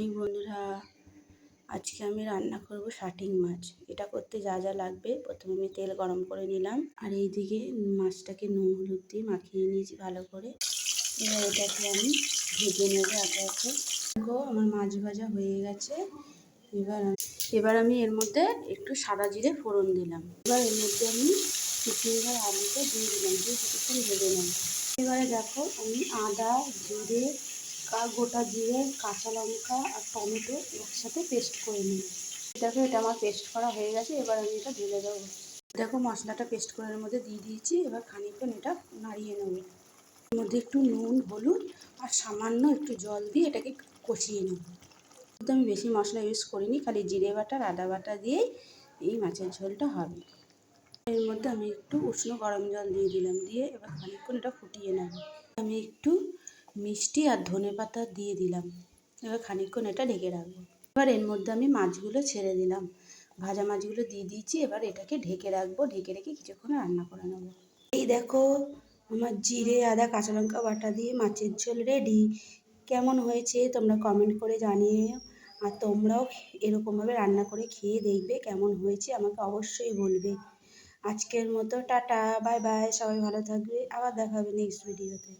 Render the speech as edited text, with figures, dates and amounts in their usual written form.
Morning বন্ধুরা। আজকে আমি রান্না করব শাটিং মাছ। এটা করতে যা যা লাগবে, প্রথমে আমি তেল গরম করে নিলাম, আর এইদিকে মাছটাকে নুন হলুদ দিয়ে মাখিয়ে নিয়েছি ভালো করে। এবার এটাকে আমি ভেজে নেবো একে একে। দেখো আমার মাছ ভাজা হয়ে গেছে। এবার আমি এর মধ্যে একটু সাদা জিরে ফোড়ন দিলাম। এবার এর মধ্যে আমি চিচিঙ্গার আলুটা দিয়ে দিলাম, দিয়ে কিছুক্ষণ ভেজে নেব। এবারে দেখো আমি আদা, জিরে, গোটা জিরে, কাঁচা লঙ্কা আর টমেটো একসাথে পেস্ট করে নিই। দেখো এটা আমার পেস্ট করা হয়ে গেছে। এবার আমি এটা ঢেলে দেবো। দেখো মশলাটা পেস্ট করার মধ্যে দিয়ে দিয়েছি। এবার খানিকক্ষণ এটা নাড়িয়ে নেব। এর মধ্যে একটু নুন, হলুদ আর সামান্য একটু জল দিয়ে এটাকে কষিয়ে নেব। কিন্তু আমি বেশি মশলা ইউজ করিনি, খালি জিরে বাটা আদা বাটা দিয়েই এই মাছের ঝোলটা হবে। এর মধ্যে আমি একটু উষ্ণ গরম জল দিয়ে দিলাম, দিয়ে এবার খানিকক্ষণ এটা ফুটিয়ে নেব। আমি একটু মিষ্টি আর ধনেপাতা দিয়ে দিলাম। এবার খানিকক্ষণ এটা ঢেকে রাখবো। এবার এর মধ্যে আমি মাছগুলো ছেড়ে দিলাম, ভাজা মাছগুলো দিয়ে দিয়েছি। এবার এটাকে ঢেকে রাখবো, ঢেকে রেখে কিছুক্ষণ রান্না করে নেব। এই দেখো আমার জিরে, আদা, কাঁচা লঙ্কা বাটা দিয়ে মাছের ঝোল রেডি। কেমন হয়েছে তোমরা কমেন্ট করে জানিয়ে, আর তোমরাও এরকমভাবে রান্না করে খেয়ে দেখবে কেমন হয়েছে, আমাকে অবশ্যই বলবে। আজকের মতো টাটা, বাই বাই, সবাই ভালো থাকবে। আবার দেখা হবে নেক্সট ভিডিওতে।